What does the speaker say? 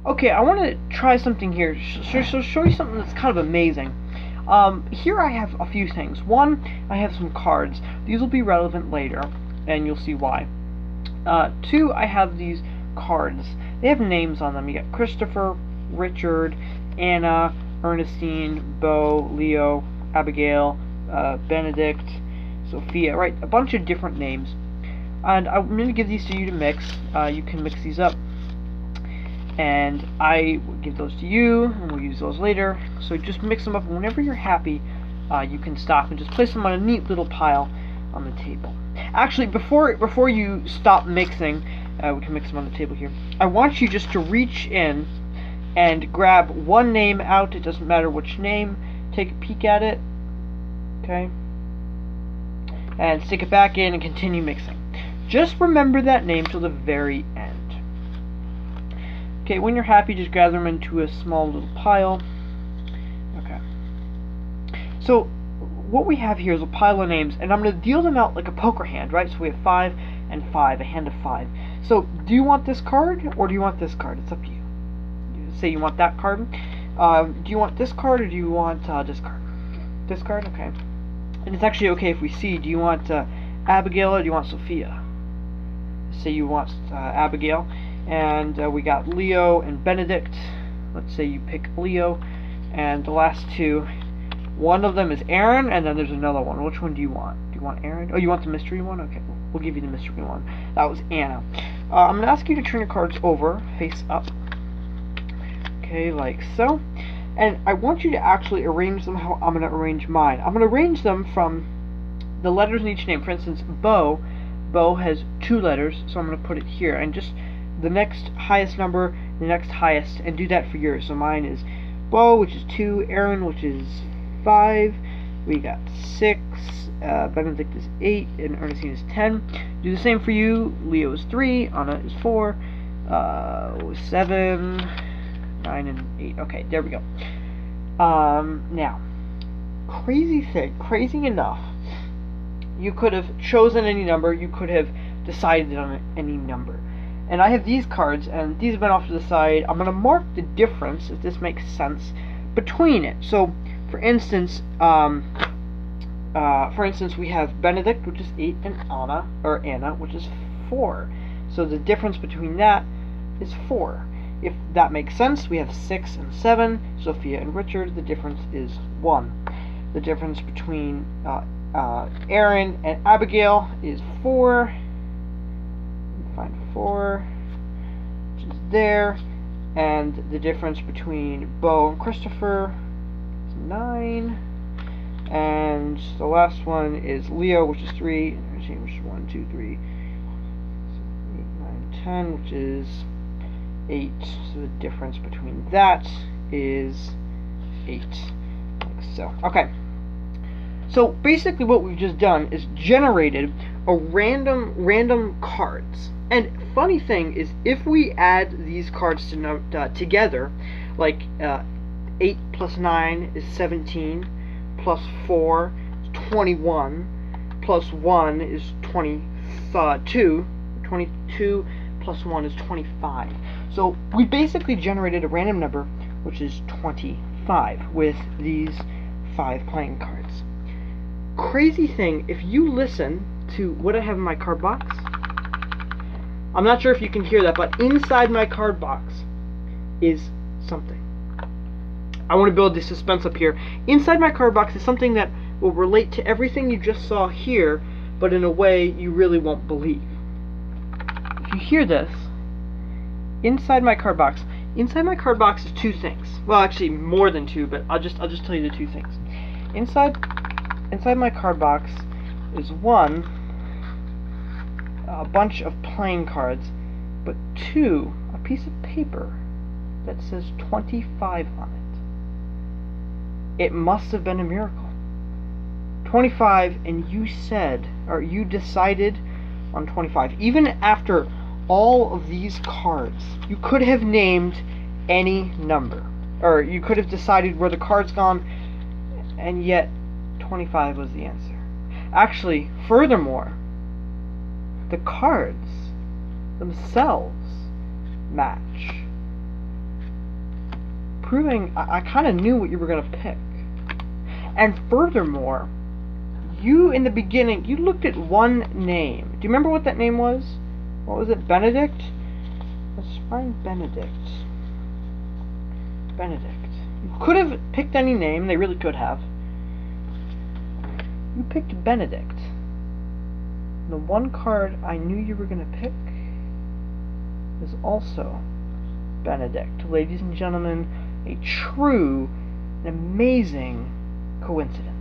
Okay, I want to try something here. So show you something that's kind of amazing. Here I have a few things. One, I have some cards. These will be relevant later, and you'll see why. Two, I have these cards. They have names on them. You got Christopher, Richard, Anna, Ernestine, Bo, Leo, Abigail, Benedict, Sophia, right? A bunch of different names. And I'm going to give these to you to mix. You can mix these up. And I will give those to you, and we'll use those later. So just mix them up, and whenever you're happy, you can stop and just place them on a neat little pile on the table. Actually, before you stop mixing, we can mix them on the table here. I want you just to reach in and grab one name out. It doesn't matter which name. Take a peek at it, okay, and stick it back in and continue mixing. Just remember that name till the very end. Okay, when you're happy, just gather them into a small little pile. Okay. So, what we have here is a pile of names, and I'm going to deal them out like a poker hand, right? So we have 5 and 5, a hand of 5. So, do you want this card, or do you want this card? It's up to you. Say you want that card. Do you want this card, or do you want this card? This card? Okay. And it's actually okay if we see, do you want Abigail, or do you want Sophia? Say you want Abigail. And we got Leo and Benedict. Let's say you pick Leo. And the last two, one of them is Aaron, and then there's another one. Which one do you want? Do you want Aaron? Oh, you want the mystery one? Okay, we'll give you the mystery one. That was Anna. I'm going to ask you to turn your cards over, face up. Okay, like so. And I want you to actually arrange them how I'm going to arrange mine. I'm going to arrange them from the letters in each name. For instance, Bo has 2 letters, so I'm going to put it here. And just the next highest number, the next highest, and do that for yours. So mine is Bo, which is 2, Aaron, which is 5, we got 6, Benedict is 8, and Ernestine is 10. Do the same for you. Leo is 3, Anna is 4, 7, 9, and 8. Okay, there we go. Now, crazy enough, you could have chosen any number, you could have decided on any number. And I have these cards, and these have been off to the side. I'm going to mark the difference, if this makes sense, between it. So, for instance, we have Benedict, which is 8, and Anna, which is 4. So the difference between that is 4. If that makes sense, we have 6 and 7. Sophia and Richard, the difference is 1. The difference between Aaron and Abigail is 4. Find 4, which is there, and the difference between Bo and Christopher is 9, and the last one is Leo, which is 3, and which is 1, 2, 3, 8, 9, 10, which is 8. So the difference between that is 8, like so. Okay. So basically, what we've just done is generated a random cards. And funny thing is, if we add these cards together, like 8 plus 9 is 17, plus 4 is 21, plus 1 is 22, 22 plus 1 is 25. So we basically generated a random number, which is 25, with these 5 playing cards. Crazy thing, if you listen to what I have in my card box, I'm not sure if you can hear that, but inside my card box is something. I want to build the suspense up here. Inside my card box is something that will relate to everything you just saw here, but in a way you really won't believe. If you hear this, inside my card box is 2 things. Well, actually more than 2, but I'll just tell you the 2 things. Inside my card box is 1, a bunch of playing cards, but 2, a piece of paper that says 25 on it. It must have been a miracle. 25, and you decided on 25. Even after all of these cards, you could have named any number, or you could have decided where the card's gone, and yet 25 was the answer. Actually, furthermore, the cards themselves match. proving I kind of knew what you were going to pick. And furthermore, you, in the beginning, you looked at one name. Do you remember what that name was? What was it? Benedict? Let's find Benedict. Benedict. You could have picked any name. They really could have. You picked Benedict. The one card I knew you were going to pick is also Benedict. Ladies and gentlemen, a true and amazing coincidence.